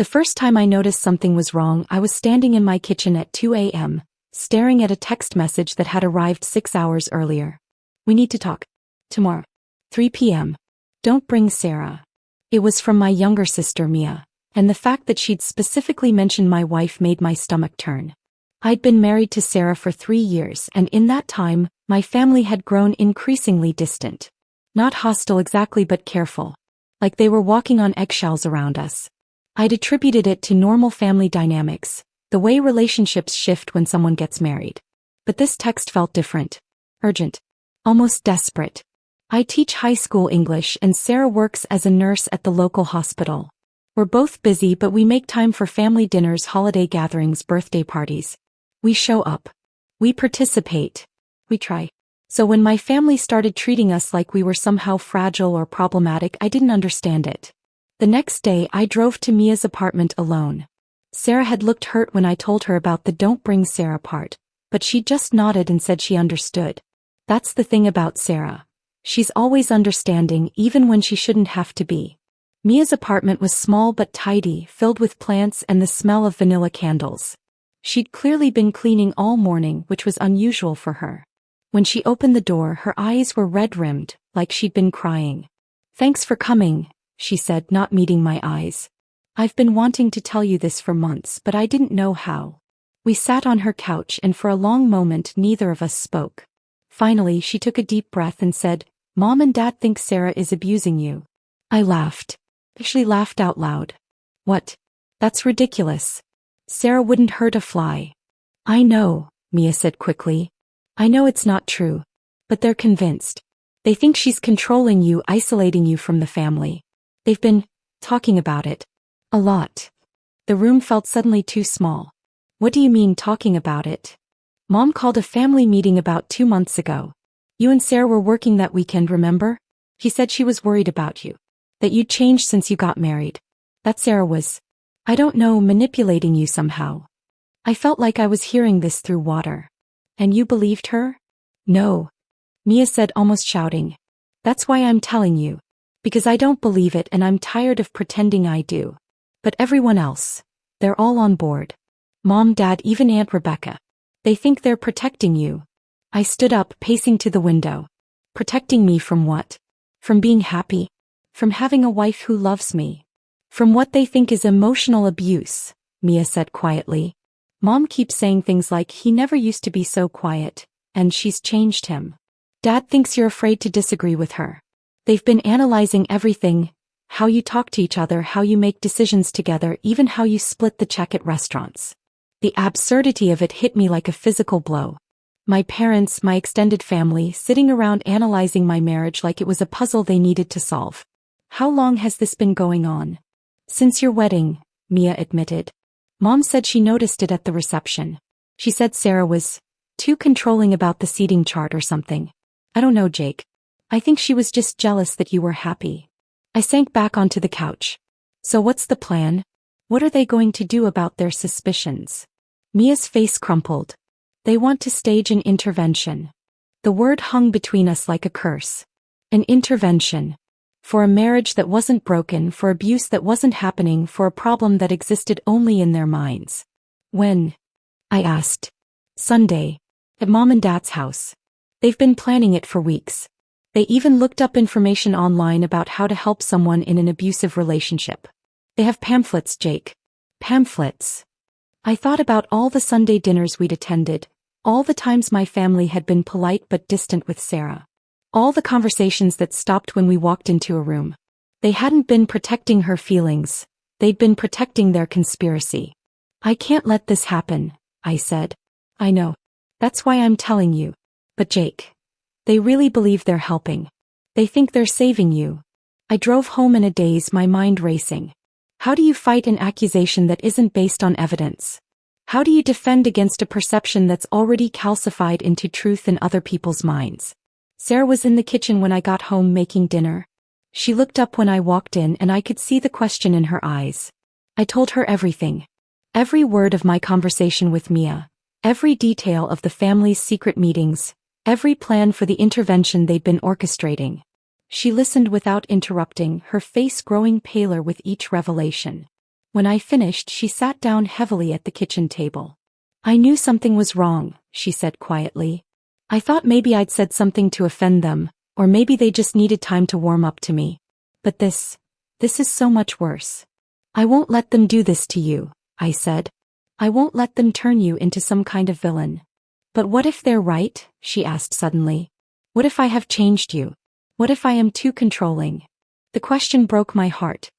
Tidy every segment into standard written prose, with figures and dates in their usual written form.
The first time I noticed something was wrong, I was standing in my kitchen at 2 a.m., staring at a text message that had arrived 6 hours earlier. We need to talk. Tomorrow. 3 p.m. Don't bring Sarah. It was from my younger sister Mia, and the fact that she'd specifically mentioned my wife made my stomach turn. I'd been married to Sarah for 3 years, and in that time, my family had grown increasingly distant. Not hostile exactly, but careful. Like they were walking on eggshells around us. I'd attributed it to normal family dynamics, the way relationships shift when someone gets married. But this text felt different. Urgent. Almost desperate. I teach high school English and Sarah works as a nurse at the local hospital. We're both busy, but we make time for family dinners, holiday gatherings, birthday parties. We show up. We participate. We try. So when my family started treating us like we were somehow fragile or problematic, I didn't understand it. The next day, I drove to Mia's apartment alone. Sarah had looked hurt when I told her about the "don't bring Sarah" part, but she just nodded and said she understood. That's the thing about Sarah. She's always understanding, even when she shouldn't have to be. Mia's apartment was small but tidy, filled with plants and the smell of vanilla candles. She'd clearly been cleaning all morning, which was unusual for her. When she opened the door, her eyes were red-rimmed, like she'd been crying. "Thanks for coming," she said, not meeting my eyes. "I've been wanting to tell you this for months, but I didn't know how." We sat on her couch and for a long moment neither of us spoke. Finally, she took a deep breath and said, "Mom and Dad think Sarah is abusing you." I laughed. Actually laughed out loud. "What? That's ridiculous. Sarah wouldn't hurt a fly." "I know," Mia said quickly. "I know it's not true. But they're convinced. They think she's controlling you, isolating you from the family. They've been talking about it. A lot." The room felt suddenly too small. "What do you mean talking about it?" "Mom called a family meeting about 2 months ago. You and Sarah were working that weekend, remember? She said she was worried about you. That you'd changed since you got married. That Sarah was, I don't know, manipulating you somehow." I felt like I was hearing this through water. "And you believed her?" "No," Mia said, almost shouting. "That's why I'm telling you. Because I don't believe it and I'm tired of pretending I do. But everyone else, they're all on board. Mom, Dad, even Aunt Rebecca. They think they're protecting you." I stood up, pacing to the window. "Protecting me from what? From being happy? From having a wife who loves me? From what they think is emotional abuse," Mia said quietly. "Mom keeps saying things like he never used to be so quiet, and she's changed him. Dad thinks you're afraid to disagree with her. They've been analyzing everything, how you talk to each other, how you make decisions together, even how you split the check at restaurants." The absurdity of it hit me like a physical blow. My parents, my extended family, sitting around analyzing my marriage like it was a puzzle they needed to solve. "How long has this been going on?" "Since your wedding," Mia admitted. "Mom said she noticed it at the reception. She said Sarah was too controlling about the seating chart or something. I don't know, Jake. I think she was just jealous that you were happy." I sank back onto the couch. "So what's the plan? What are they going to do about their suspicions?" Mia's face crumpled. "They want to stage an intervention." The word hung between us like a curse. An intervention. For a marriage that wasn't broken, for abuse that wasn't happening, for a problem that existed only in their minds. "When?" I asked. "Sunday. At Mom and Dad's house. They've been planning it for weeks. They even looked up information online about how to help someone in an abusive relationship. They have pamphlets, Jake. Pamphlets." I thought about all the Sunday dinners we'd attended, all the times my family had been polite but distant with Sarah. All the conversations that stopped when we walked into a room. They hadn't been protecting her feelings, they'd been protecting their conspiracy. "I can't let this happen," I said. "I know. That's why I'm telling you. But Jake, they really believe they're helping. They think they're saving you." I drove home in a daze, my mind racing. How do you fight an accusation that isn't based on evidence? How do you defend against a perception that's already calcified into truth in other people's minds? Sarah was in the kitchen when I got home making dinner. She looked up when I walked in and I could see the question in her eyes. I told her everything. Every word of my conversation with Mia. Every detail of the family's secret meetings. Every plan for the intervention they'd been orchestrating. She listened without interrupting, her face growing paler with each revelation. When I finished, she sat down heavily at the kitchen table. I knew something was wrong, she said quietly. I thought maybe I'd said something to offend them, or maybe they just needed time to warm up to me. But this is so much worse. I won't let them do this to you, I said. I won't let them turn you into some kind of villain. But what if they're right? She asked suddenly. What if I have changed you? What if I am too controlling? The question broke my heart.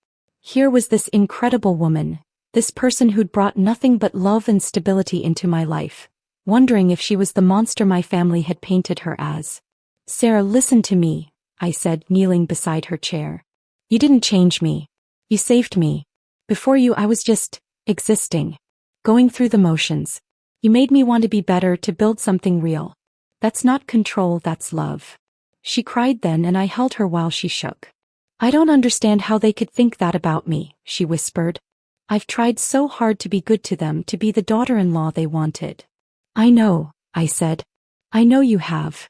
Here was this incredible woman, this person who'd brought nothing but love and stability into my life, wondering if she was the monster my family had painted her as. Sarah, listen to me, I said, kneeling beside her chair. You didn't change me. You saved me. Before you, I was just existing, going through the motions. You made me want to be better, to build something real. That's not control, that's love. She cried then, and I held her while she shook. I don't understand how they could think that about me, she whispered. I've tried so hard to be good to them, to be the daughter-in-law they wanted. I know, I said. I know you have.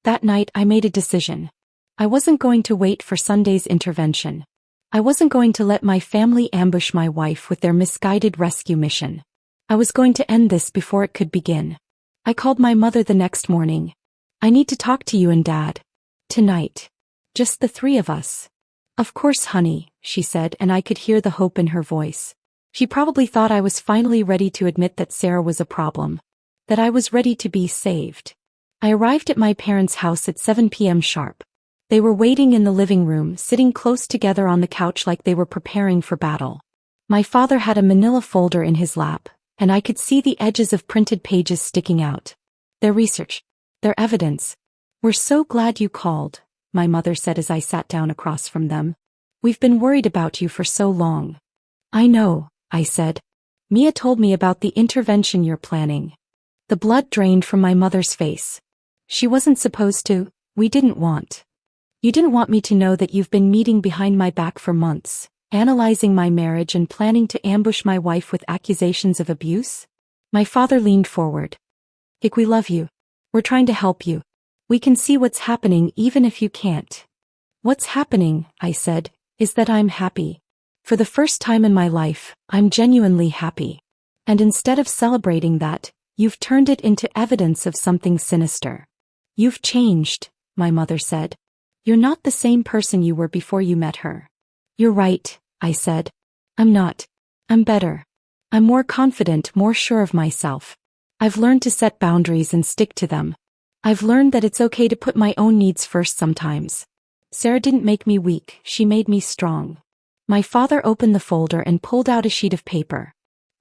That night I made a decision. I wasn't going to wait for Sunday's intervention. I wasn't going to let my family ambush my wife with their misguided rescue mission. I was going to end this before it could begin. I called my mother the next morning. I need to talk to you and Dad. Tonight. Just the three of us. Of course, honey, she said, and I could hear the hope in her voice. She probably thought I was finally ready to admit that Sarah was a problem. That I was ready to be saved. I arrived at my parents' house at 7 p.m. sharp. They were waiting in the living room, sitting close together on the couch like they were preparing for battle. My father had a manila folder in his lap, and I could see the edges of printed pages sticking out. Their research. Their evidence. We're so glad you called, my mother said as I sat down across from them. We've been worried about you for so long. I know, I said. Mia told me about the intervention you're planning. The blood drained from my mother's face. She wasn't supposed to. We didn't want. You didn't want me to know that you've been meeting behind my back for months, analyzing my marriage and planning to ambush my wife with accusations of abuse? My father leaned forward. Ik, we love you. We're trying to help you. We can see what's happening even if you can't. What's happening, I said, is that I'm happy. For the first time in my life, I'm genuinely happy. And instead of celebrating that, you've turned it into evidence of something sinister. You've changed, my mother said. You're not the same person you were before you met her. You're right, I said. I'm not. I'm better. I'm more confident, more sure of myself. I've learned to set boundaries and stick to them. I've learned that it's okay to put my own needs first sometimes. Sarah didn't make me weak, she made me strong. My father opened the folder and pulled out a sheet of paper.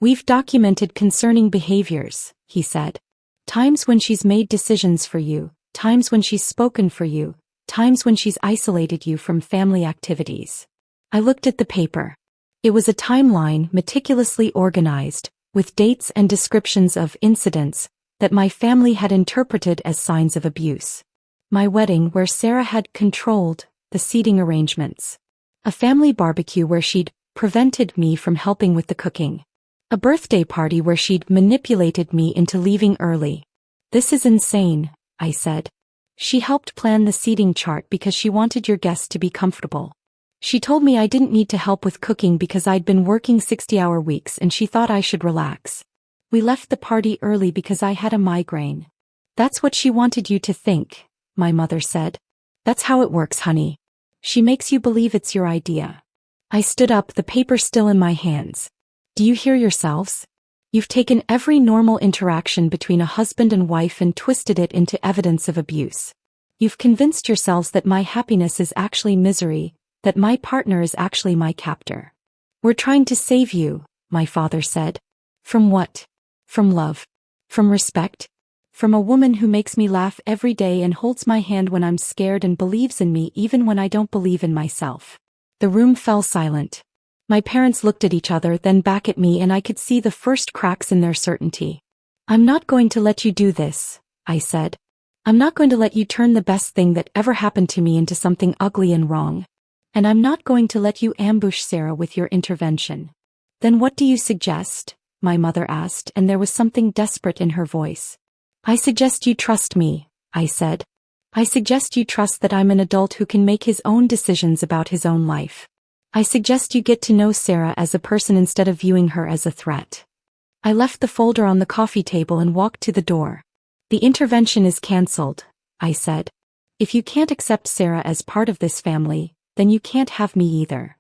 We've documented concerning behaviors, he said. Times when she's made decisions for you, times when she's spoken for you, times when she's isolated you from family activities. I looked at the paper. It was a timeline meticulously organized, with dates and descriptions of incidents that my family had interpreted as signs of abuse. My wedding where Sarah had controlled the seating arrangements. A family barbecue where she'd prevented me from helping with the cooking. A birthday party where she'd manipulated me into leaving early. This is insane, I said. She helped plan the seating chart because she wanted your guests to be comfortable. She told me I didn't need to help with cooking because I'd been working 60-hour weeks and she thought I should relax. We left the party early because I had a migraine. That's what she wanted you to think, my mother said. That's how it works, honey. She makes you believe it's your idea. I stood up, the paper still in my hands. Do you hear yourselves? You've taken every normal interaction between a husband and wife and twisted it into evidence of abuse. You've convinced yourselves that my happiness is actually misery, that my partner is actually my captor. We're trying to save you, my father said. From what? From love. From respect. From a woman who makes me laugh every day and holds my hand when I'm scared and believes in me even when I don't believe in myself. The room fell silent. My parents looked at each other, then back at me, and I could see the first cracks in their certainty. I'm not going to let you do this, I said. I'm not going to let you turn the best thing that ever happened to me into something ugly and wrong. And I'm not going to let you ambush Sarah with your intervention. Then what do you suggest? My mother asked, and there was something desperate in her voice. I suggest you trust me, I said. I suggest you trust that I'm an adult who can make his own decisions about his own life. I suggest you get to know Sarah as a person instead of viewing her as a threat. I left the folder on the coffee table and walked to the door. The intervention is cancelled, I said. If you can't accept Sarah as part of this family, then you can't have me either.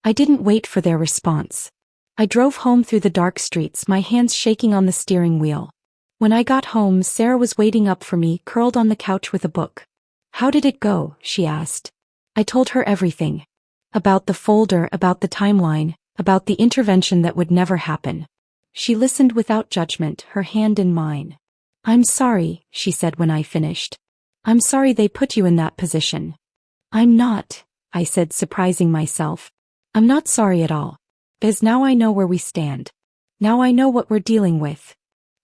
I didn't wait for their response. I drove home through the dark streets, my hands shaking on the steering wheel. When I got home, Sarah was waiting up for me, curled on the couch with a book. How did it go? She asked. I told her everything. About the folder, about the timeline, about the intervention that would never happen. She listened without judgment, her hand in mine. I'm sorry, she said when I finished. I'm sorry they put you in that position. I'm not, I said, surprising myself. I'm not sorry at all. Because now I know where we stand. Now I know what we're dealing with.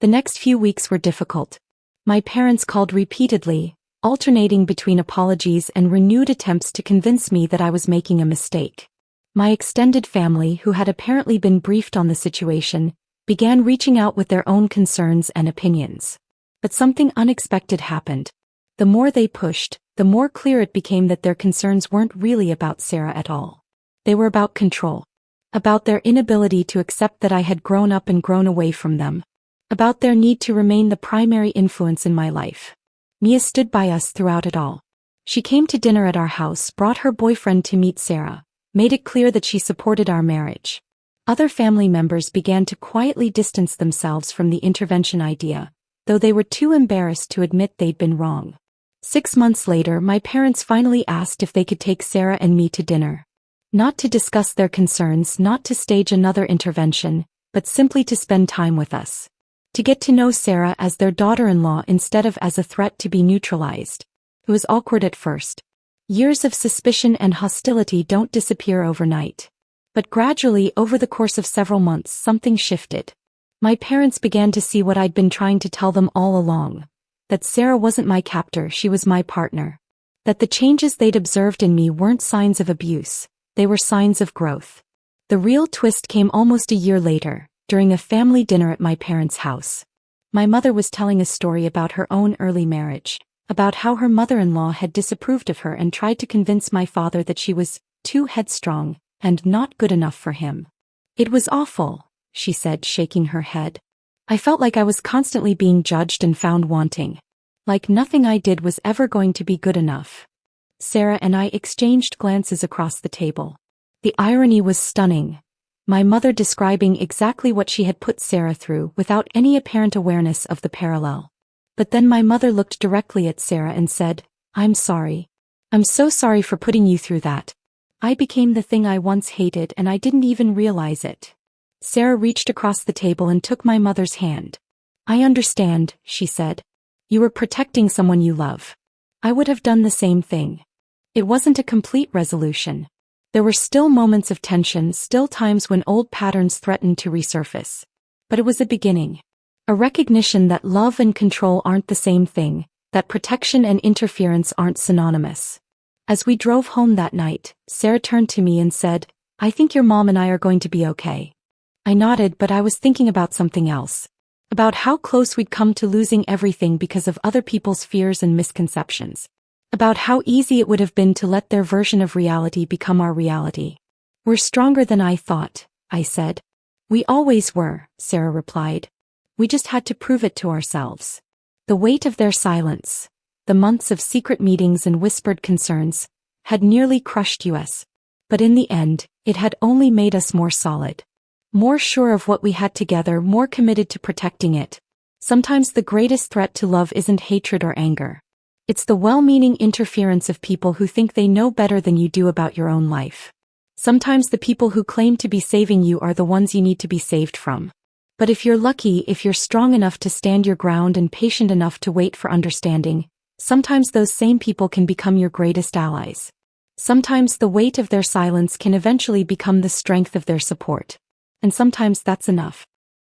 The next few weeks were difficult. My parents called repeatedly, alternating between apologies and renewed attempts to convince me that I was making a mistake. My extended family, who had apparently been briefed on the situation, began reaching out with their own concerns and opinions. But something unexpected happened. The more they pushed, the more clear it became that their concerns weren't really about Sarah at all. They were about control. About their inability to accept that I had grown up and grown away from them. About their need to remain the primary influence in my life. Mia stood by us throughout it all. She came to dinner at our house, brought her boyfriend to meet Sarah, made it clear that she supported our marriage. Other family members began to quietly distance themselves from the intervention idea, though they were too embarrassed to admit they'd been wrong. 6 months later, my parents finally asked if they could take Sarah and me to dinner. Not to discuss their concerns, not to stage another intervention, but simply to spend time with us. To get to know Sarah as their daughter-in-law instead of as a threat to be neutralized. It was awkward at first. Years of suspicion and hostility don't disappear overnight. But gradually, over the course of several months, something shifted. My parents began to see what I'd been trying to tell them all along. That Sarah wasn't my captor, she was my partner. That the changes they'd observed in me weren't signs of abuse, they were signs of growth. The real twist came almost a year later, during a family dinner at my parents' house. My mother was telling a story about her own early marriage, about how her mother-in-law had disapproved of her and tried to convince my father that she was too headstrong and not good enough for him. It was awful, she said, shaking her head. I felt like I was constantly being judged and found wanting. Like nothing I did was ever going to be good enough. Sarah and I exchanged glances across the table. The irony was stunning. My mother describing exactly what she had put Sarah through without any apparent awareness of the parallel. But then my mother looked directly at Sarah and said, I'm sorry. I'm so sorry for putting you through that. I became the thing I once hated and I didn't even realize it. Sarah reached across the table and took my mother's hand. I understand, she said. You were protecting someone you love. I would have done the same thing. It wasn't a complete resolution. There were still moments of tension, still times when old patterns threatened to resurface. But it was a beginning. A recognition that love and control aren't the same thing, that protection and interference aren't synonymous. As we drove home that night, Sarah turned to me and said, I think your mom and I are going to be okay. I nodded, but I was thinking about something else. About how close we'd come to losing everything because of other people's fears and misconceptions. About how easy it would have been to let their version of reality become our reality. We're stronger than I thought, I said. We always were, Sarah replied. We just had to prove it to ourselves. The weight of their silence, the months of secret meetings and whispered concerns, had nearly crushed us. But in the end, it had only made us more solid. More sure of what we had together, more committed to protecting it. Sometimes the greatest threat to love isn't hatred or anger. It's the well-meaning interference of people who think they know better than you do about your own life. Sometimes the people who claim to be saving you are the ones you need to be saved from. But if you're lucky, if you're strong enough to stand your ground and patient enough to wait for understanding, sometimes those same people can become your greatest allies. Sometimes the weight of their silence can eventually become the strength of their support. And sometimes that's enough.